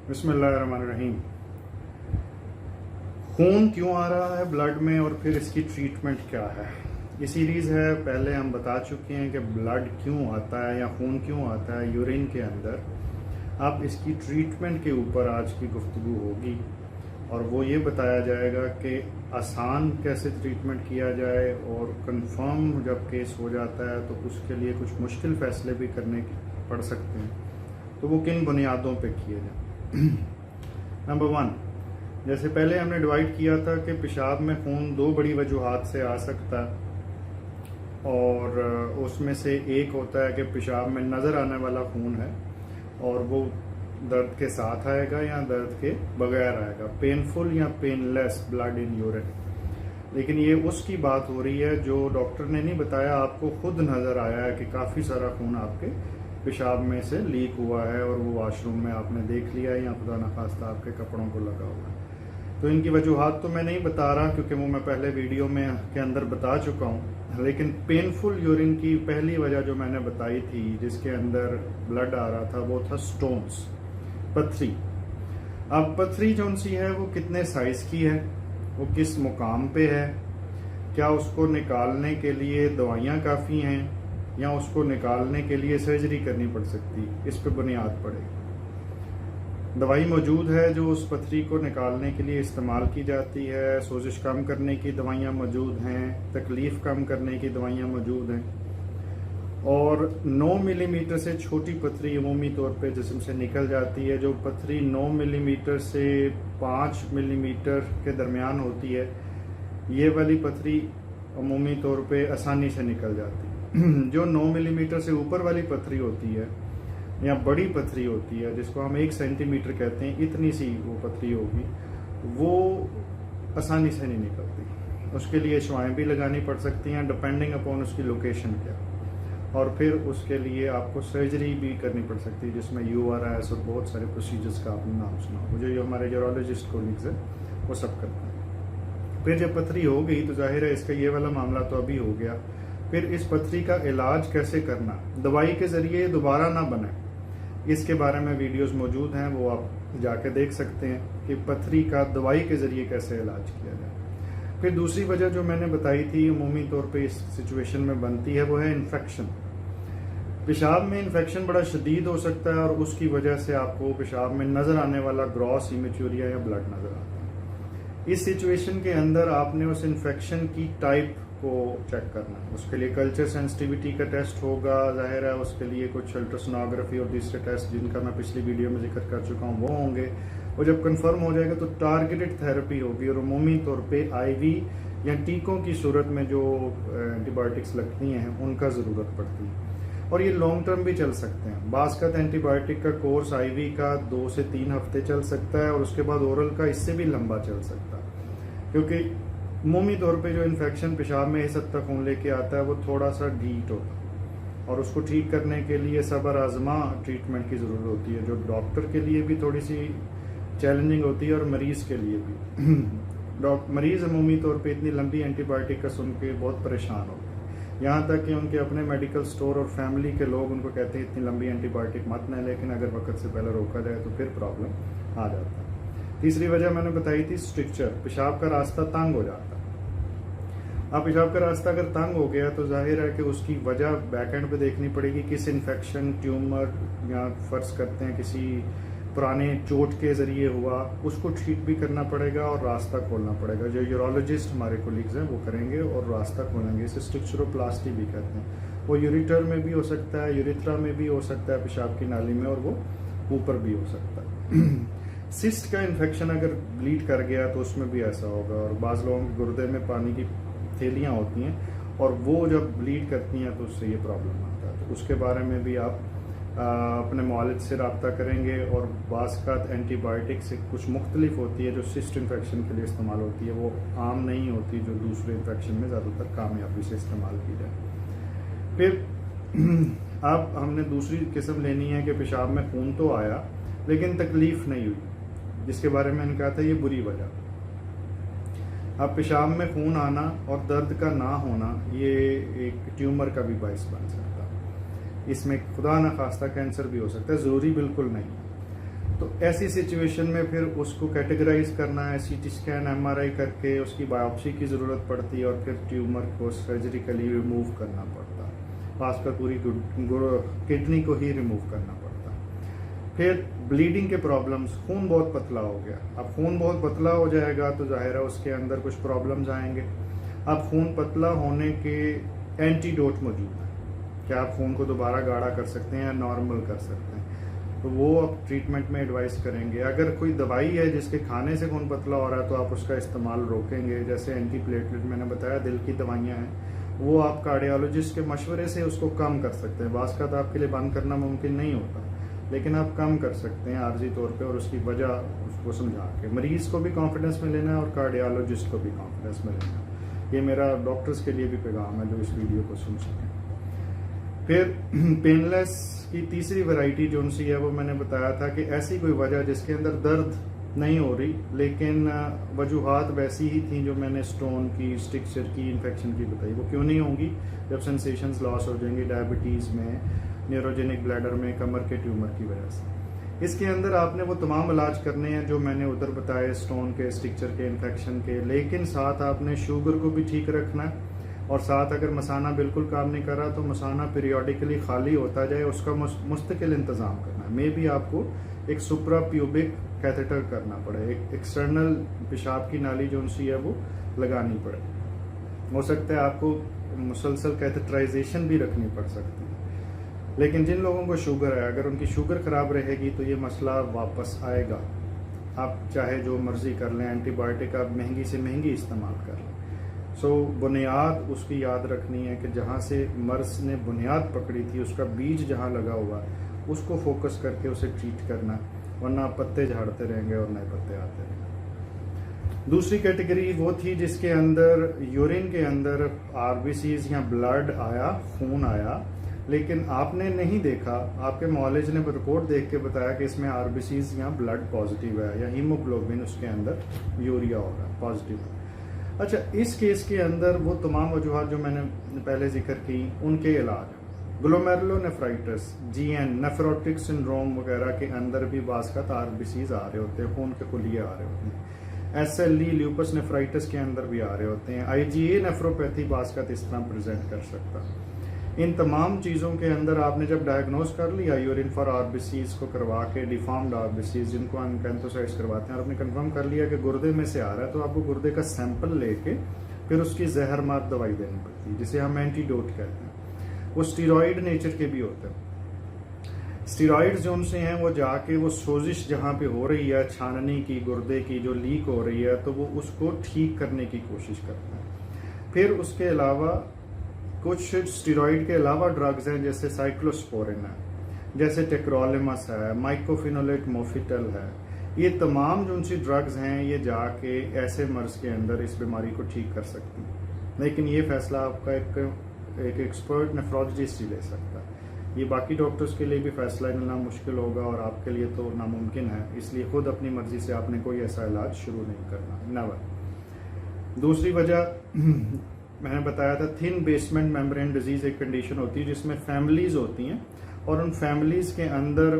बिस्मिल्लाहिर्रहमानिर्रहीम। खून क्यों आ रहा है ब्लड में और फिर इसकी ट्रीटमेंट क्या है, ये सीरीज़ है। पहले हम बता चुके हैं कि ब्लड क्यों आता है या खून क्यों आता है यूरिन के अंदर। अब इसकी ट्रीटमेंट के ऊपर आज की गुफ्तगू होगी और वो ये बताया जाएगा कि आसान कैसे ट्रीटमेंट किया जाए और कंफर्म जब केस हो जाता है तो उसके लिए कुछ मुश्किल फ़ैसले भी करने पड़ सकते हैं, तो वो किन बुनियादों पे किए जाए। नंबर 1, जैसे पहले हमने डिवाइड किया था कि पेशाब में खून दो बड़ी वजूहात से आ सकता है और उसमें से एक होता है कि पेशाब में नज़र आने वाला खून है और वो दर्द के साथ आएगा या दर्द के बगैर आएगा, पेनफुल या पेनलेस ब्लड इन यूरिन। लेकिन ये उसकी बात हो रही है जो डॉक्टर ने नहीं बताया, आपको खुद नज़र आया है कि काफ़ी सारा खून आपके पेशाब में से लीक हुआ है और वो वॉशरूम में आपने देख लिया या खुदा न खास्ता आपके कपड़ों को लगा हुआ है। तो इनकी वजूहात तो मैं नहीं बता रहा क्योंकि वो मैं पहले वीडियो में के अंदर बता चुका हूँ, लेकिन पेनफुल यूरिन की पहली वजह जो मैंने बताई थी जिसके अंदर ब्लड आ रहा था वो था स्टोन्स, पथरी। अब पथरी जो सी है वो कितने साइज की है, वो किस मुकाम पे है, क्या उसको निकालने के लिए दवाइयाँ काफ़ी हैं या उसको निकालने के लिए सर्जरी करनी पड़ सकती, इस पे बुनियाद पड़ेगी। दवाई मौजूद है जो उस पथरी को निकालने के लिए इस्तेमाल की जाती है, सोजिश कम करने की दवाइयाँ मौजूद हैं, तकलीफ़ कम करने की दवाइयाँ मौजूद हैं और 9 मिलीमीटर से छोटी पथरी अमूमी तौर पे जिस्म से निकल जाती है। जो पथरी 9 मिलीमीटर से 5 मिलीमीटर के दरमियान होती है, ये वाली पथरी अमूमी तौर पे आसानी से निकल जाती है। जो 9 मिलीमीटर से ऊपर वाली पथरी होती है या बड़ी पथरी होती है जिसको हम 1 सेंटीमीटर कहते हैं, इतनी सी वो पथरी होगी, वो आसानी से नहीं निकलती। उसके लिए शवाएं भी लगानी पड़ सकती हैं डिपेंडिंग अपॉन उसकी लोकेशन क्या, और फिर उसके लिए आपको सर्जरी भी करनी पड़ सकती है जिसमें URS और बहुत सारे प्रोसीजर्स का आपने नाम सुना हो, जो हमारे यूरोलॉजिस्ट कोलिग्स हैं वो सब करते हैं। फिर जब पथरी हो गई तो जाहिर है इसका ये वाला मामला तो अभी हो गया। फिर इस पथरी का इलाज कैसे करना, दवाई के ज़रिए दोबारा ना बने, इसके बारे में वीडियोस मौजूद हैं, वो आप जाके देख सकते हैं कि पथरी का दवाई के ज़रिए कैसे इलाज किया जाए। फिर दूसरी वजह जो मैंने बताई थी अमूमी तौर पे इस सिचुएशन में बनती है वो है इन्फेक्शन। पेशाब में इन्फेक्शन बड़ा शदीद हो सकता है और उसकी वजह से आपको पेशाब में नज़र आने वाला ग्रॉस इमेच्योरिया या ब्लड नज़र आता है। इस सिचुएशन के अंदर आपने उस इन्फेक्शन की टाइप को चेक करना है, उसके लिए कल्चर सेंसिटिविटी का टेस्ट होगा, जाहिर है उसके लिए कुछ अल्ट्रासोनोग्राफी और दूसरे टेस्ट जिनका मैं पिछली वीडियो में जिक्र कर चुका हूँ वो होंगे। और जब कंफर्म हो जाएगा तो टारगेटेड थेरेपी होगी और अमूमी तौर पे IV या टीकों की सूरत में जो एंटीबायोटिक्स लगती हैं उनका ज़रूरत पड़ती है और ये लॉन्ग टर्म भी चल सकते हैं। बाज़ का एंटीबायोटिक का कोर्स IV का 2 से 3 हफ्ते चल सकता है और उसके बाद ओरल का इससे भी लंबा चल सकता है, क्योंकि अमूमी तौर पे जो इन्फेक्शन पेशाब में इस हद तक खून लेके आता है वो थोड़ा सा डीट होता है और उसको ठीक करने के लिए सब्र आजमा ट्रीटमेंट की ज़रूरत होती है, जो डॉक्टर के लिए भी थोड़ी सी चैलेंजिंग होती है और मरीज़ के लिए भी। मरीज़ अमूमी तौर पे इतनी लंबी एंटीबायोटिक का सुन के बहुत परेशान होते हैं, यहाँ तक कि उनके अपने मेडिकल स्टोर और फैमिली के लोग उनको कहते हैं इतनी लंबी एंटीबायोटिक मत लें, लेकिन अगर वक्त से पहले रोका जाए तो फिर प्रॉब्लम आ जाता है। तीसरी वजह मैंने बताई थी स्ट्रिक्चर, पेशाब का रास्ता तंग हो जाता है। अब पेशाब का रास्ता अगर तंग हो गया तो जाहिर है कि उसकी वजह बैक एंड पे देखनी पड़ेगी, किस इन्फेक्शन, ट्यूमर या फर्ज करते हैं किसी पुराने चोट के ज़रिए हुआ, उसको ठीक भी करना पड़ेगा और रास्ता खोलना पड़ेगा। जो यूरोलॉजिस्ट हमारे कोलिग्स हैं वो करेंगे और रास्ता खोलेंगे, इसे स्ट्रक्चरोप्लास्टी भी कहते हैं। वो यूरिटर में भी हो सकता है, यूरिथ्रा में भी हो सकता है, पेशाब की नाली में, और वो ऊपर भी हो सकता है। सिस्ट का इन्फेक्शन अगर ब्लीड कर गया तो उसमें भी ऐसा होगा, और बाज़ लोगों के गुर्दे में पानी की थैलियाँ होती हैं और वो जब ब्लीड करती हैं तो उससे ये प्रॉब्लम आता है। तो उसके बारे में भी आप अपने मुआलिज से रब्ता करेंगे। और बाज़ का एंटीबायोटिक से कुछ मुख्तलिफ होती है जो सिस्ट इन्फेक्शन के लिए इस्तेमाल होती है, वो आम नहीं होती जो दूसरे इन्फेक्शन में ज़्यादातर कामयाबी से इस्तेमाल की जाए। फिर अब हमने दूसरी किस्म लेनी है कि पेशाब में खून तो आया लेकिन तकलीफ़ नहीं हुई, जिसके बारे में मैंने कहा था ये बुरी वजह। अब पेशाब में खून आना और दर्द का ना होना ये एक ट्यूमर का भी बाइस बन सकता है, इसमें खुदा न खास्ता कैंसर भी हो सकता है, ज़रूरी बिल्कुल नहीं। तो ऐसी सिचुएशन में फिर उसको कैटेगराइज करना है, सीटी स्कैन एमआरआई करके उसकी बायोप्सी की ज़रूरत पड़ती है और फिर ट्यूमर को सर्जरिकली रिमूव करना पड़ता है, खासकर पूरी किडनी को ही रिमूव करना पड़ता है। फिर ब्लीडिंग के प्रॉब्लम्स, खून बहुत पतला हो गया। अब खून बहुत पतला हो जाएगा तो जाहिर है उसके अंदर कुछ प्रॉब्लम्स आएंगे। अब खून पतला होने के एंटीडोट मौजूद है, क्या आप खून को दोबारा गाढ़ा कर सकते हैं या नॉर्मल कर सकते हैं, तो वो अब ट्रीटमेंट में एडवाइस करेंगे। अगर कोई दवाई है जिसके खाने से खून पतला हो रहा है तो आप उसका इस्तेमाल रोकेंगे, जैसे एंटी प्लेटलेट मैंने बताया, दिल की दवाइयाँ हैं, वो आप कार्डियोलॉजिस्ट के मशवरे से उसको कम कर सकते हैं। बास का तो आपके लिए बंद करना मुमकिन नहीं होता, लेकिन आप कम कर सकते हैं आर्जी तौर पे, और उसकी वजह उसको समझा के मरीज को भी कॉन्फिडेंस में लेना है और कार्डियोलॉजिस्ट को भी कॉन्फिडेंस में लेना है। ये मेरा डॉक्टर्स के लिए भी पैगाम है जो इस वीडियो को सुन सकें। फिर पेनलेस की तीसरी वैरायटी जो सी है वो मैंने बताया था कि ऐसी कोई वजह जिसके अंदर दर्द नहीं हो रही, लेकिन वजूहात वैसी ही थी जो मैंने स्टोन की, स्टिक्चर की, इन्फेक्शन की बताई। वो क्यों नहीं होंगी? जब सेंसेशंस लॉस हो जाएंगे डायबिटीज़ में, न्यूरोजेनिक ब्लैडर में, कमर के ट्यूमर की वजह से। इसके अंदर आपने वो तमाम इलाज करने हैं जो मैंने उधर बताए, स्टोन के, स्टिक्चर के, इन्फेक्शन के, लेकिन साथ आपने शुगर को भी ठीक रखना है, और साथ अगर मसाना बिल्कुल काम नहीं कर रहा तो मसाना पीरियोडिकली खाली होता जाए, उसका मुस्तकिल इंतज़ाम करना है। मे भी आपको एक सुप्रा प्यूबिक कैथेटर करना पड़े, एक एक्सटर्नल पेशाब की नाली जो सी है वो लगानी पड़े। हो सकता है आपको मुसलसल कैथेटराइजेशन भी रखनी पड़ सकती है। लेकिन जिन लोगों को शुगर है, अगर उनकी शुगर ख़राब रहेगी तो ये मसला वापस आएगा। आप चाहे जो मर्ज़ी कर लें, एंटीबायोटिक आप महंगी से महंगी इस्तेमाल कर लें। बुनियाद उसकी याद रखनी है कि जहाँ से मर्ज ने बुनियाद पकड़ी थी, उसका बीज जहाँ लगा हुआ है, उसको फोकस करके उसे ट्रीट करना, वरना पत्ते झाड़ते रहेंगे और नए पत्ते आते रहेंगे। दूसरी कैटेगरी वो थी जिसके अंदर यूरिन के अंदर आरबीसीज या ब्लड आया, खून आया, लेकिन आपने नहीं देखा, आपके मॉलेज ने रिपोर्ट देख के बताया कि इसमें आरबीसीज या ब्लड पॉजिटिव है या हीमोग्लोबिन उसके अंदर यूरिया होगा पॉजिटिव है। अच्छा, इस केस के अंदर वो तमाम वजूहत जो मैंने पहले जिक्र की उनके इलाज, ग्लोमेरुलोनेफ्राइटिस, जीएन, नेफ्रोटिक सिंड्रोम वगैरह के अंदर भी बासकत आरबीसीज आ रहे होते हैं, खून के कुलिये आ रहे होते हैं। एसएलई, ल्यूपस नेफ्राइटिस के अंदर भी आ रहे होते हैं। आईजीए नेफ्रोपैथी बासकत इस तरह प्रेजेंट कर सकता है। इन तमाम चीज़ों के अंदर आपने जब डायग्नोज कर लिया, यूरिन फॉर आरबीसीज को करवा के, डिफॉर्म्ड आरबीसीज जिनको हम कैंथोसाइट्स करवाते हैं, और आपने कंफर्म कर लिया कि गुर्दे में से आ रहा है, तो आपको गुर्दे का सैंपल लेके फिर उसकी जहरमार दवाई देनी पड़ती है, जिसे हम एंटीडोट कहते हैं। वो स्टीरॉयड नेचर के भी होते हैं। स्टीरॉयड जो उनसे हैं वो जाके वो सोजिश जहाँ पे हो रही है छाननी की, गुर्दे की जो लीक हो रही है, तो वो उसको ठीक करने की कोशिश करते हैं। फिर उसके अलावा कुछ स्टीरॉयड के अलावा ड्रग्स हैं, जैसे साइक्लोस्पोरिन है, जैसे टेक्रोलिमस है, माइकोफिनोलेट मोफिटल है। ये तमाम जो उनसी ड्रग्स हैं ये जाके ऐसे मर्ज के अंदर इस बीमारी को ठीक कर सकती हैं, लेकिन ये फैसला आपका एक एक्सपर्ट नेफ्रोलॉजिस्ट ही ले सकता है। ये बाकी डॉक्टर्स के लिए भी फैसला लेना मुश्किल होगा और आपके लिए तो नामुमकिन है, इसलिए खुद अपनी मर्जी से आपने कोई ऐसा इलाज शुरू नहीं करना, नेवर। दूसरी वजह मैंने बताया था, थिन बेसमेंट मेम्ब्रेन डिजीज एक कंडीशन होती है जिसमें फैमिलीज होती हैं और उन फैमिलीज के अंदर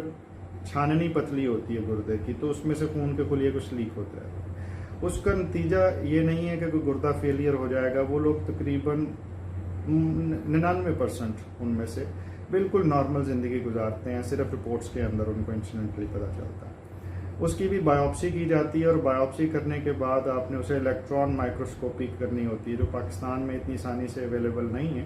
छाननी पतली होती है गुर्दे की, तो उसमें से खून के कुलिये कुछ लीक होता है। उसका नतीजा ये नहीं है कि कोई गुर्दा फेलियर हो जाएगा। वो लोग तकरीबन 99% उनमें से बिल्कुल नॉर्मल जिंदगी गुजारते हैं, सिर्फ रिपोर्ट्स के अंदर उनको इंसिडेंटली पता चलता है। उसकी भी बायोप्सी की जाती है और बायोप्सी करने के बाद आपने उसे इलेक्ट्रॉन माइक्रोस्कोपी करनी होती है, जो पाकिस्तान में इतनी आसानी से अवेलेबल नहीं है।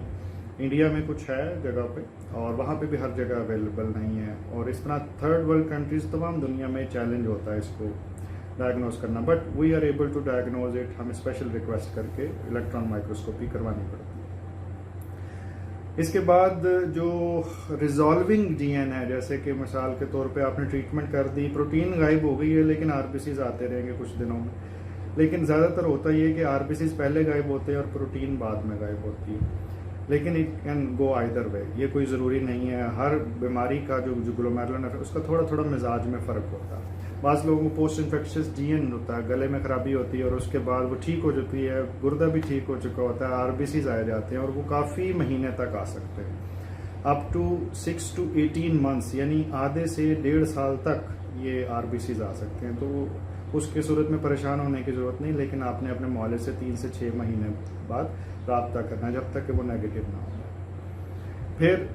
इंडिया में कुछ है जगह पे और वहाँ पे भी हर जगह अवेलेबल नहीं है, और इस तरह थर्ड वर्ल्ड कंट्रीज तमाम दुनिया में चैलेंज होता है इसको डायग्नोज करना, but we are able to diagnose it. हमें स्पेशल रिक्वेस्ट करके इलेक्ट्रॉन माइक्रोस्कोपी करवानी पड़ती है। इसके बाद जो रिजॉल्विंग जीएन है, जैसे कि मिसाल के तौर पे आपने ट्रीटमेंट कर दी, प्रोटीन गायब हो गई है लेकिन आरबीसीज आते रहेंगे कुछ दिनों में, लेकिन ज़्यादातर होता ये कि आरबीसीज पहले गायब होते हैं और प्रोटीन बाद में गायब होती है, लेकिन it can go either way. ये कोई ज़रूरी नहीं है। हर बीमारी का जो ग्लोमेरुलर उसका थोड़ा थोड़ा मिजाज में फ़र्क होता है। बाज़ लोगों को पोस्ट इन्फेक्शियस जीएन होता है, गले में खराबी होती है और उसके बाद वो ठीक हो जाती है, गुर्दा भी ठीक हो चुका होता है, आरबीसीज आ जाते हैं और वो काफ़ी महीने तक आ सकते हैं, अप टू 6 to 18 months, यानी आधे से 1.5 साल तक ये आरबीसीज आ सकते हैं। तो उसकी सूरत में परेशान होने की ज़रूरत नहीं, लेकिन आपने अपने मोआलिज से 3 से 6 महीने बाद रब्ता करना है, जब तक कि वो नेगेटिव ना हो। फिर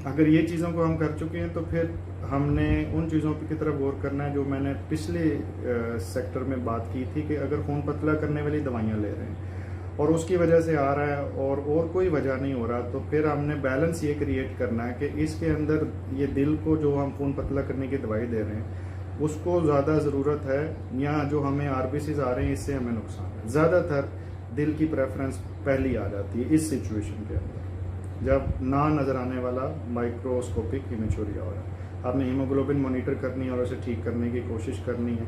अगर ये चीज़ों को हम कर चुके हैं तो फिर हमने उन चीज़ों की तरफ गौर करना है जो मैंने पिछले सेक्टर में बात की थी कि अगर खून पतला करने वाली दवाइयाँ ले रहे हैं और उसकी वजह से आ रहा है और कोई वजह नहीं हो रहा, तो फिर हमने बैलेंस ये क्रिएट करना है कि इसके अंदर ये दिल को जो हम खून पतला करने की दवाई दे रहे हैं उसको ज़्यादा ज़रूरत है, या जो हमें आरबीसीज आ रहे हैं इससे हमें नुकसान है। ज़्यादातर दिल की प्रेफरेंस पहली आ जाती है इस सिचुएशन के अंदर, जब ना नज़र आने वाला माइक्रोस्कोपिक हीमोचूरिया हो रहा है। आपने हीमोग्लोबिन मॉनिटर करनी है और उसे ठीक करने की कोशिश करनी है,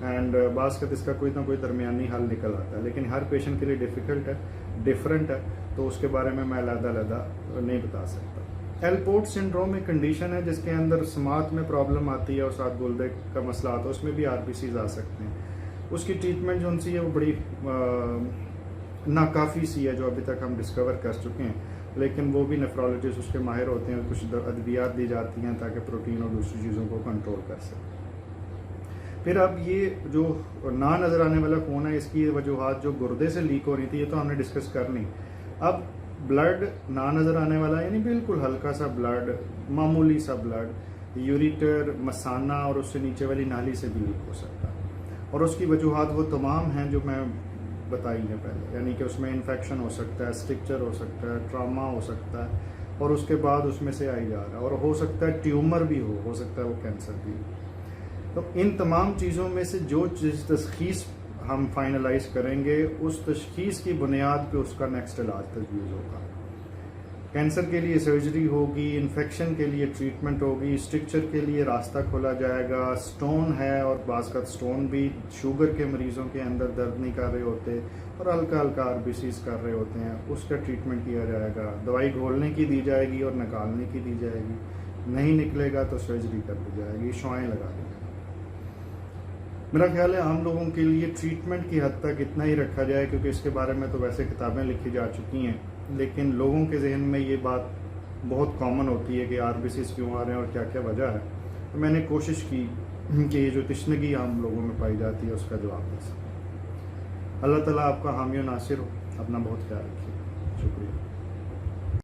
एंड बास्कत इसका कोई ना कोई दरमियानी हल निकल आता है, लेकिन हर पेशेंट के लिए डिफ़िकल्ट है, डिफरेंट है, तो उसके बारे में मैं अलग-अलग नहीं बता सकता। एलपोर्ट सिंड्रोम एक कंडीशन है जिसके अंदर समात में प्रॉब्लम आती है और साथ गुर्दे का मसला आता है, उसमें भी आरबीसीज आ सकते हैं। उसकी ट्रीटमेंट जो उनसी है वो बड़ी नाकाफ़ी सी है, जो अभी तक हम डिस्कवर कर चुके हैं, लेकिन वो भी नेफ्रोलॉजिस्ट उसके माहिर होते हैं। कुछ अद्वियात दी जाती हैं ताकि प्रोटीन और दूसरी चीज़ों को कंट्रोल कर सकें। फिर अब ये जो ना नज़र आने वाला खून है, इसकी वजूहात जो गुर्दे से लीक हो रही थी ये तो हमने डिस्कस कर ली। अब ब्लड ना नज़र आने वाला यानी बिल्कुल हल्का सा ब्लड, मामूली सा ब्लड, यूरिटर, मसाना और उससे नीचे वाली नाली से भी लीक हो सकता है, और उसकी वजूहात वो तमाम हैं जो मैं बताई है पहले, यानी कि उसमें इन्फेक्शन हो सकता है, स्ट्रक्चर हो सकता है, ट्रामा हो सकता है, और उसके बाद उसमें से आई जा रहा है, और हो सकता है ट्यूमर भी हो सकता है वो कैंसर भी हो। तो इन तमाम चीज़ों में से जो जिस तशखीस हम फाइनलाइज करेंगे उस तशखीस की बुनियाद पे उसका नेक्स्ट इलाज तजवीज़ होगा। कैंसर के लिए सर्जरी होगी, इन्फेक्शन के लिए ट्रीटमेंट होगी, स्ट्रक्चर के लिए रास्ता खोला जाएगा, स्टोन है और बाज़ का स्टोन भी शुगर के मरीज़ों के अंदर दर्द नहीं कर रहे होते और हल्का हल्का आरबीसीज कर रहे होते हैं, उसका ट्रीटमेंट किया जाएगा। दवाई घोलने की दी जाएगी और निकालने की दी जाएगी, नहीं निकलेगा तो सर्जरी कर दी जाएगी, शुआएँ लगा दी। मेरा ख्याल है आम लोगों के लिए ट्रीटमेंट की हद तक इतना ही रखा जाए, क्योंकि इसके बारे में तो वैसे किताबें लिखी जा चुकी हैं, लेकिन लोगों के जहन में ये बात बहुत कॉमन होती है कि आरबीसीज क्यों आ रहे हैं और क्या क्या वजह है। तो मैंने कोशिश की कि ये जो तशनगी आम लोगों में पाई जाती है उसका जवाब दे सकें। अल्लाह ताला आपका हामी और नासिर हो। अपना बहुत ख्याल रखिए। शुक्रिया।